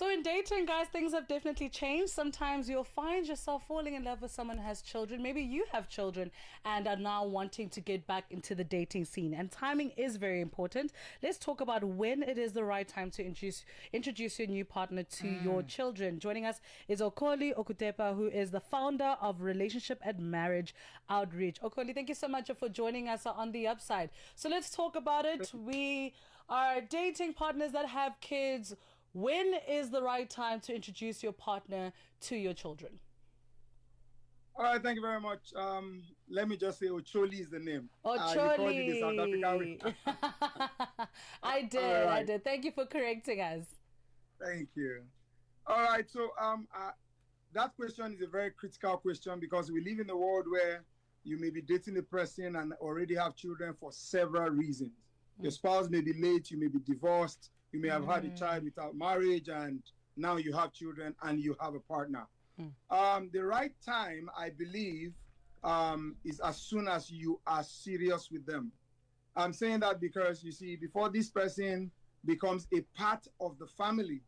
So in dating, guys, things have definitely changed. Sometimes you'll find yourself falling in love with someone who has children. Maybe you have children and are now wanting to get back into the dating scene. And timing is very important. Let's talk about when it is the right time to introduce your new partner to your children. Joining us is Ocholi Okutepa, who is the founder of Relationship and Marriage Outreach. Ocholi, thank you so much for joining us on The Upside. So let's talk about it. We are dating partners that have kids. When is the right time to introduce your partner to your children? All right, thank you very much. Let me just say Ocholi is the name. Ocholi. I did. Thank you for correcting us. Thank you. All right, so that question is a very critical question because we live in a world where you may be dating a person and already have children for several reasons. Your spouse may be late, you may be divorced, you may have had a child without marriage, and now you have children and you have a partner. The right time, I believe, is as soon as you are serious with them. I'm saying that because, you see, before this person becomes a part of the family,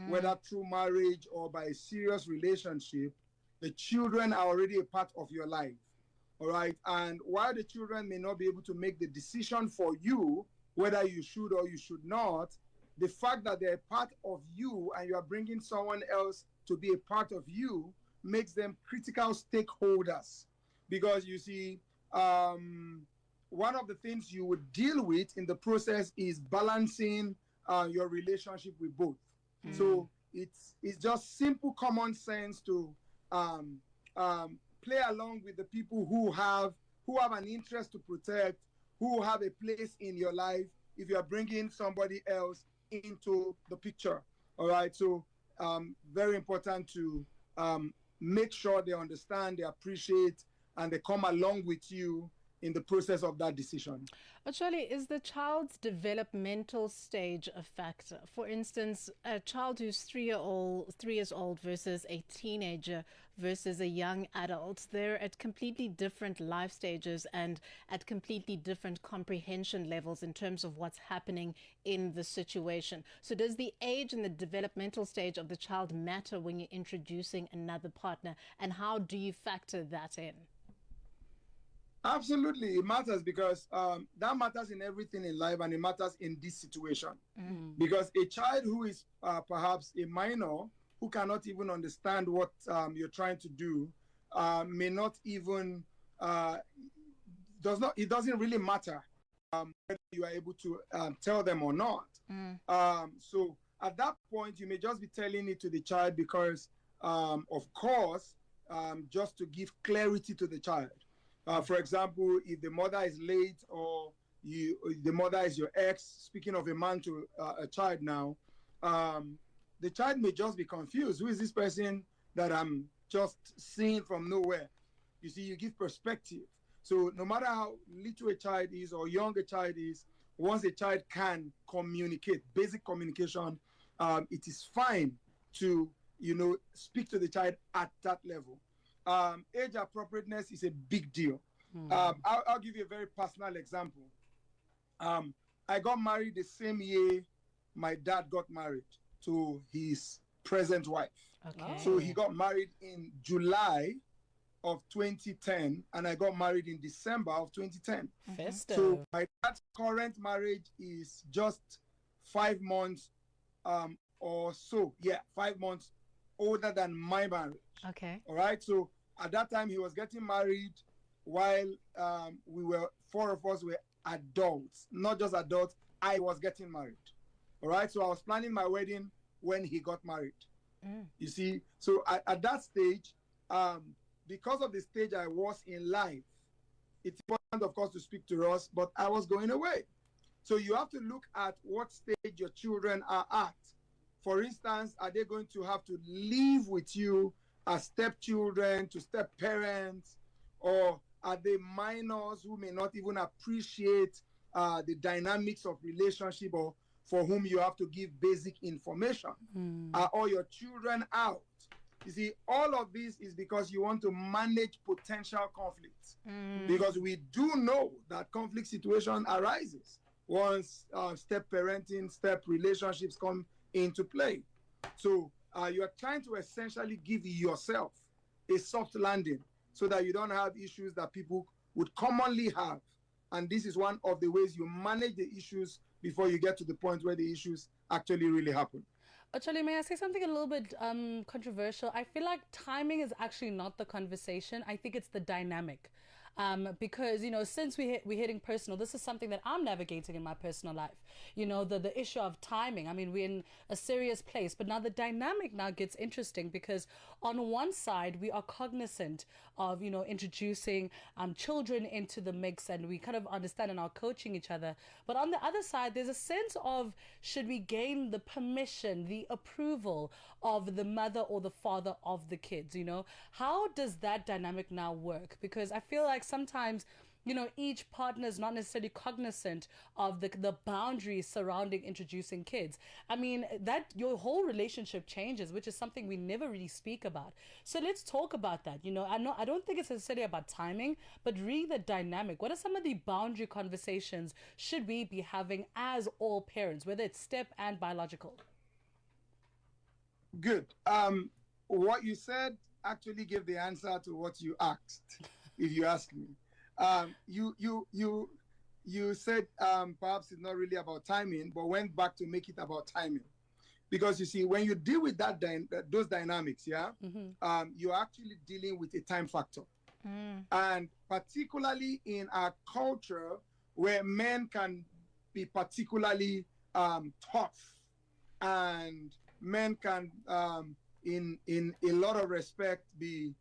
whether through marriage or by a serious relationship, the children are already a part of your life. All right. And while the children may not be able to make the decision for you, whether you should or you should not, the fact that they're a part of you and you are bringing someone else to be a part of you makes them critical stakeholders. Because you see, one of the things you would deal with in the process is balancing your relationship with both. So it's just simple common sense to play along with the people who have an interest to protect, who have a place in your life if you are bringing somebody else into the picture. All right, so very important to make sure they understand, they appreciate, and they come along with you in the process of that decision. Ocholi, is the child's developmental stage a factor? For instance, a child who's 3 years old versus a teenager versus a young adult, they're at completely different life stages and at completely different comprehension levels in terms of what's happening in the situation. So does the age and the developmental stage of the child matter when you're introducing another partner, and how do you factor that in? Absolutely, it matters because that matters in everything in life, and it matters in this situation. Because a child who is perhaps a minor, who cannot even understand what you're trying to do, may not even it doesn't really matter whether you are able to tell them or not. So at that point, you may just be telling it to the child because, of course, just to give clarity to the child. For example, if the mother is late or the mother is your ex, speaking of a man to a child now, the child may just be confused. Who is this person that I'm just seeing from nowhere? You see, you give perspective. So no matter how little a child is or young a child is, once a child can communicate, basic communication, it is fine to, speak to the child at that level. Age appropriateness is a big deal. I'll give you a very personal example. I got married the same year my dad got married to his present wife. Okay. So he got married in July of 2010, and I got married in December of 2010. Festive. So my dad's current marriage is just 5 months or so. Yeah, 5 months older than my marriage. Okay. All right. So at that time, he was getting married while four of us were adults, not just adults. I was getting married. All right. So I was planning my wedding when he got married. You see, so at that stage, because of the stage I was in life, it's important, of course, to speak to us, but I was going away. So you have to look at what stage your children are at. For instance, are they going to have to live with you as stepchildren to step parents, or are they minors who may not even appreciate the dynamics of relationship, or for whom you have to give basic information? Are all your children out? You see, all of this is because you want to manage potential conflicts. Because we do know that conflict situation arises once step parenting, step relationships come into play. So you are trying to essentially give yourself a soft landing so that you don't have issues that people would commonly have. And this is one of the ways you manage the issues before you get to the point where the issues actually really happen. Ocholi, may I say something a little bit controversial? I feel like timing is actually not the conversation. I think it's the dynamic. Because, you know, since we're hitting personal, this is something that I'm navigating in my personal life. You know, the issue of timing. I mean, we're in a serious place, but now the dynamic now gets interesting because on one side, we are cognizant of, you know, introducing children into the mix, and we kind of understand and are coaching each other. But on the other side, there's a sense of, should we gain the permission, the approval of the mother or the father of the kids, you know? How does that dynamic now work? Because I feel like sometimes, you know, each partner is not necessarily cognizant of the boundaries surrounding introducing kids. I mean, that your whole relationship changes, which is something we never really speak about. So let's talk about that. You know, I don't think it's necessarily about timing, but really the dynamic. What are some of the boundary conversations should we be having as all parents, whether it's step and biological? Good. What you said actually gave the answer to what you asked, if you ask me. You said perhaps it's not really about timing, but went back to make it about timing, because you see, when you deal with those dynamics, you're actually dealing with a time factor, and particularly in our culture where men can be particularly tough, and men can, in a lot of respect, be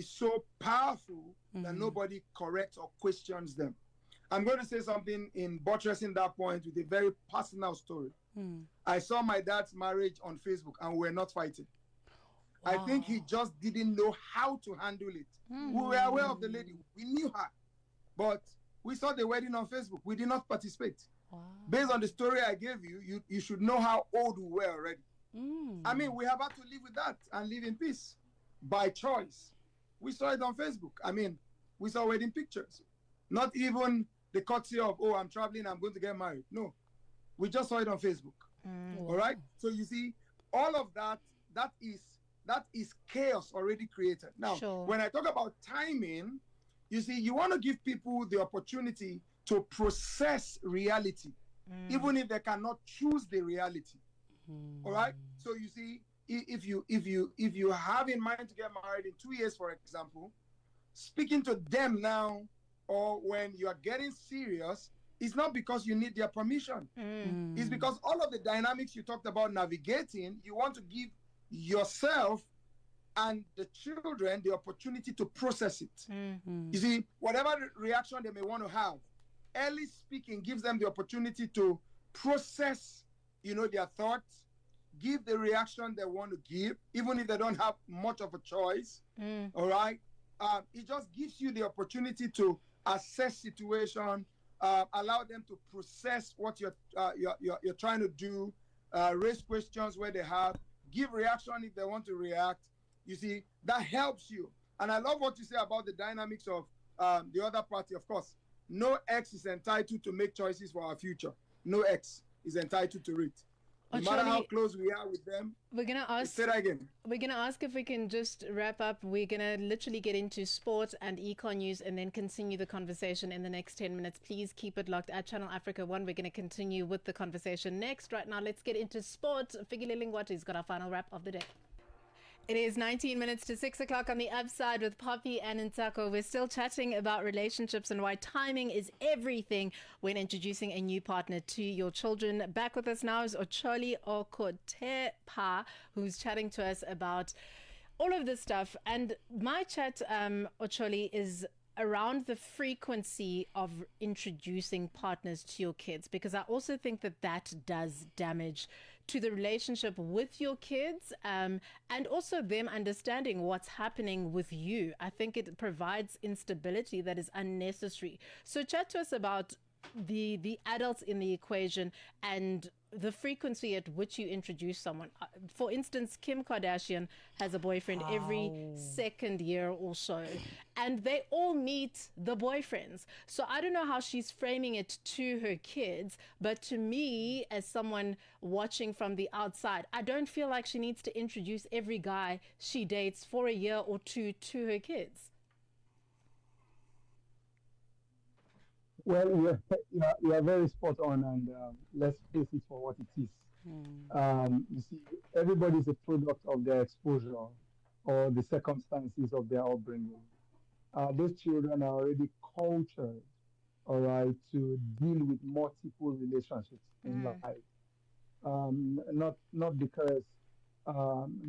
so powerful that nobody corrects or questions them. I'm going to say something in buttressing that point with a very personal story. I saw my dad's marriage on Facebook and we were not fighting. Wow. I think he just didn't know how to handle it. We were aware of the lady. We knew her. But we saw the wedding on Facebook. We did not participate. Wow. Based on the story I gave you, you should know how old we were already. I mean, we have had to live with that and live in peace by choice. We saw it on Facebook. I mean, we saw wedding pictures. Not even the courtesy of, oh, I'm traveling, I'm going to get married. No, we just saw it on Facebook. All right? So you see, all of that, that is chaos already created. Now, when I talk about timing, you see, you want to give people the opportunity to process reality, even if they cannot choose the reality. All right? So you see, if you have in mind to get married in 2 years, for example, speaking to them now, or when you are getting serious, it's not because you need their permission. It's because all of the dynamics you talked about navigating, you want to give yourself and the children the opportunity to process it. You see, whatever reaction they may want to have, early speaking gives them the opportunity to process, you know, their thoughts, give the reaction they want to give, even if they don't have much of a choice. All right? It just gives you the opportunity to assess situation, allow them to process what you're trying to do, raise questions where they have, give reaction if they want to react. You see, that helps you. And I love what you say about the dynamics of the other party. Of course, no ex is entitled to make choices for our future. No ex is entitled to it. No matter how close we are with them. We're gonna ask. Say that again. We're gonna ask if we can just wrap up. We're gonna literally get into sport and econ news, and then continue the conversation in the next 10 minutes. Please keep it locked at Channel Africa 1. We're gonna continue with the conversation next. Right now, let's get into sport. Figile Lingwati's got our final wrap of the day. It is 19 minutes to 6 o'clock on the upside with Poppy and Ntsako. We're still chatting about relationships and why timing is everything when introducing a new partner to your children. Back with us now is Ocholi Okutepa, who's chatting to us about all of this stuff. And my chat, Ocholi, is around the frequency of introducing partners to your kids, because I also think that that does damage to the relationship with your kids, and also them understanding what's happening with you. I think it provides instability that is unnecessary. So chat to us about the adults in the equation and the frequency at which you introduce someone. For instance, Kim Kardashian has a boyfriend every second year or so, and they all meet the boyfriends. So I don't know how she's framing it to her kids, but to me, as someone watching from the outside, I don't feel like she needs to introduce every guy she dates for a year or two to her kids. Well, you're very spot on, and let's face it for what it is. You see, everybody is a product of their exposure or the circumstances of their upbringing. Those children are already cultured, all right, to deal with multiple relationships in life. Not because I'm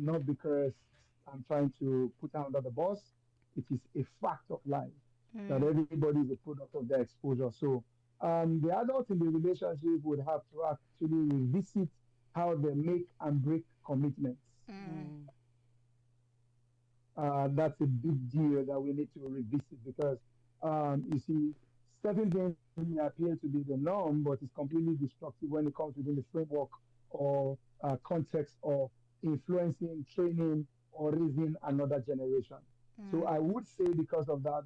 trying to put her under the bus. It is a fact of life that everybody is a product of their exposure. So the adults in the relationship would have to actually revisit how they make and break commitments. That's a big deal that we need to revisit because you see, certain things may appear to be the norm, but it's completely destructive when it comes within the framework or context of influencing, training, or raising another generation. So I would say because of that,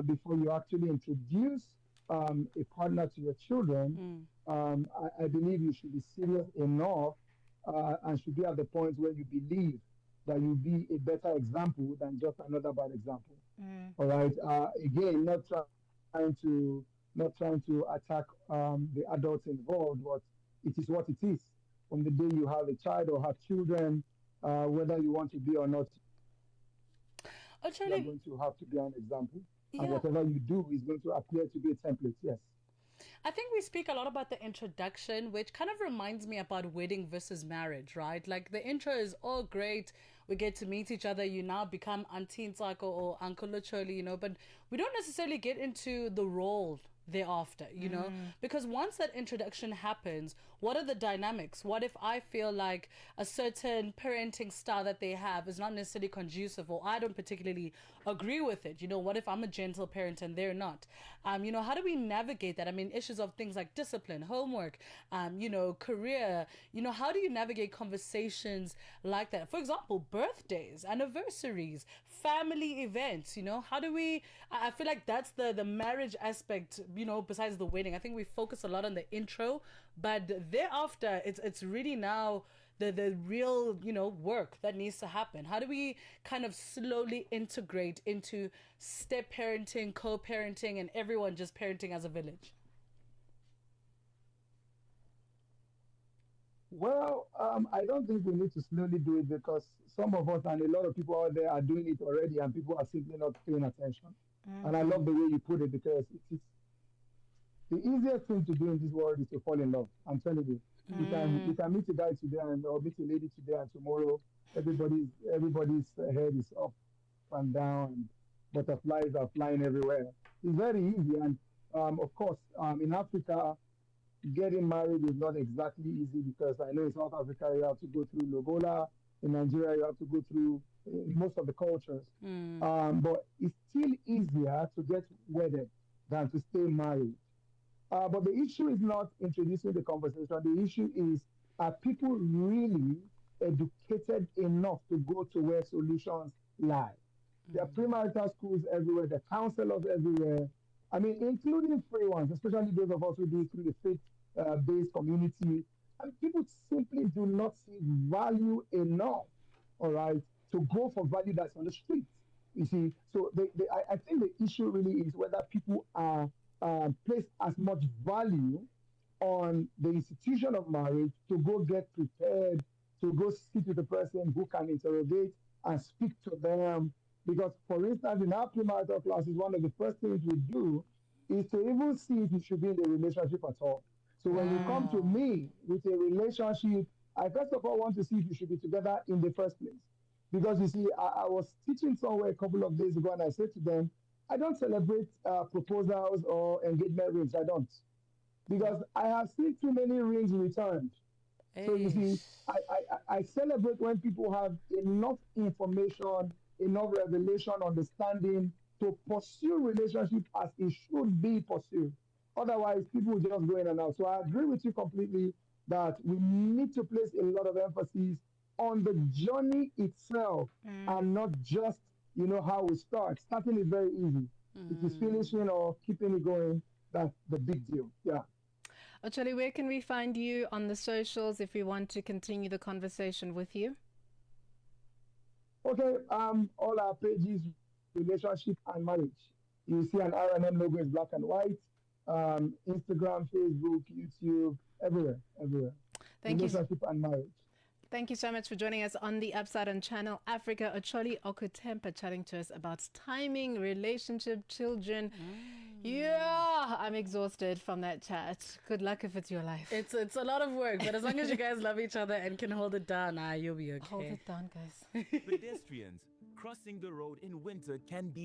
before you actually introduce a partner to your children, I believe you should be serious enough and should be at the point where you believe that you'll be a better example than just another bad example. All right. Again, not trying to attack the adults involved, but it is what it is. From the day you have a child or have children, whether you want to be or not, Ocholi, you're going to have to be an example. And yeah. whatever you do is going to appear to be a template. Yes. I think we speak a lot about the introduction, which kind of reminds me about wedding versus marriage, right? Like the intro is all great. We get to meet each other. You now become Auntie Ntsako or Uncle Ocholi, but we don't necessarily get into the role thereafter, because once that introduction happens, what are the dynamics? What if I feel like a certain parenting style that they have is not necessarily conducive, or I don't particularly agree with it? What if I'm a gentle parent and they're not? How do we navigate that? I mean, issues of things like discipline, homework, career, how do you navigate conversations like that? For example, birthdays, anniversaries, family events, how do we, I feel like that's the marriage aspect, besides the wedding. I think we focus a lot on the intro, but thereafter it's really now the real work that needs to happen. How do we kind of slowly integrate into step parenting, co-parenting, and everyone just parenting as a village? Well, I don't think we need to slowly do it because some of us and a lot of people out there are doing it already, and people are simply not paying attention. And I love the way you put it because it is the easiest thing to do in this world is to fall in love. I'm telling you. You can meet a guy today or meet a lady today, and tomorrow everybody's head is up and down, and butterflies are flying everywhere. It's very easy, and of course, in Africa, getting married is not exactly easy because I know in South Africa you have to go through Lobola. In Nigeria, you have to go through most of the cultures. But it's still easier to get wedded than to stay married. But the issue is not introducing the conversation. The issue is, are people really educated enough to go to where solutions lie? There are premarital schools everywhere, there are counselors everywhere. I mean, including free ones, especially those of us who do it through the faith-based community. And people simply do not see value enough, all right, to go for value that's on the street. You see, so I think the issue really is whether people are place as much value on the institution of marriage to go get prepared, to go sit with the person who can interrogate and speak to them. Because, for instance, in our premarital classes, one of the first things we do is to even see if you should be in a relationship at all. So when you come to me with a relationship, I first of all want to see if you should be together in the first place. Because you see, I was teaching somewhere a couple of days ago, and I said to them, I don't celebrate proposals or engagement rings. I don't. Because I have seen too many rings returned. So you see, I celebrate when people have enough information, enough revelation, understanding to pursue relationship as it should be pursued. Otherwise, people will just go in and out. So I agree with you completely that we need to place a lot of emphasis on the journey itself and not just, how we start. Starting is very easy. It is finishing or keeping it going. That's the big deal. Yeah. Ocholi, where can we find you on the socials if we want to continue the conversation with you? Okay, all our pages, relationship and marriage. You see an R&M logo is black and white. Instagram, Facebook, YouTube, everywhere. Thank you. Relationship and marriage. Thank you so much for joining us on the Upside Down Channel Africa. Ocholi Okutepa chatting to us about timing, relationship, children. Yeah, I'm exhausted from that chat. Good luck if it's your life. It's a lot of work, but as long as you guys love each other and can hold it down, you'll be okay. Hold it down, guys. Pedestrians crossing the road in winter can be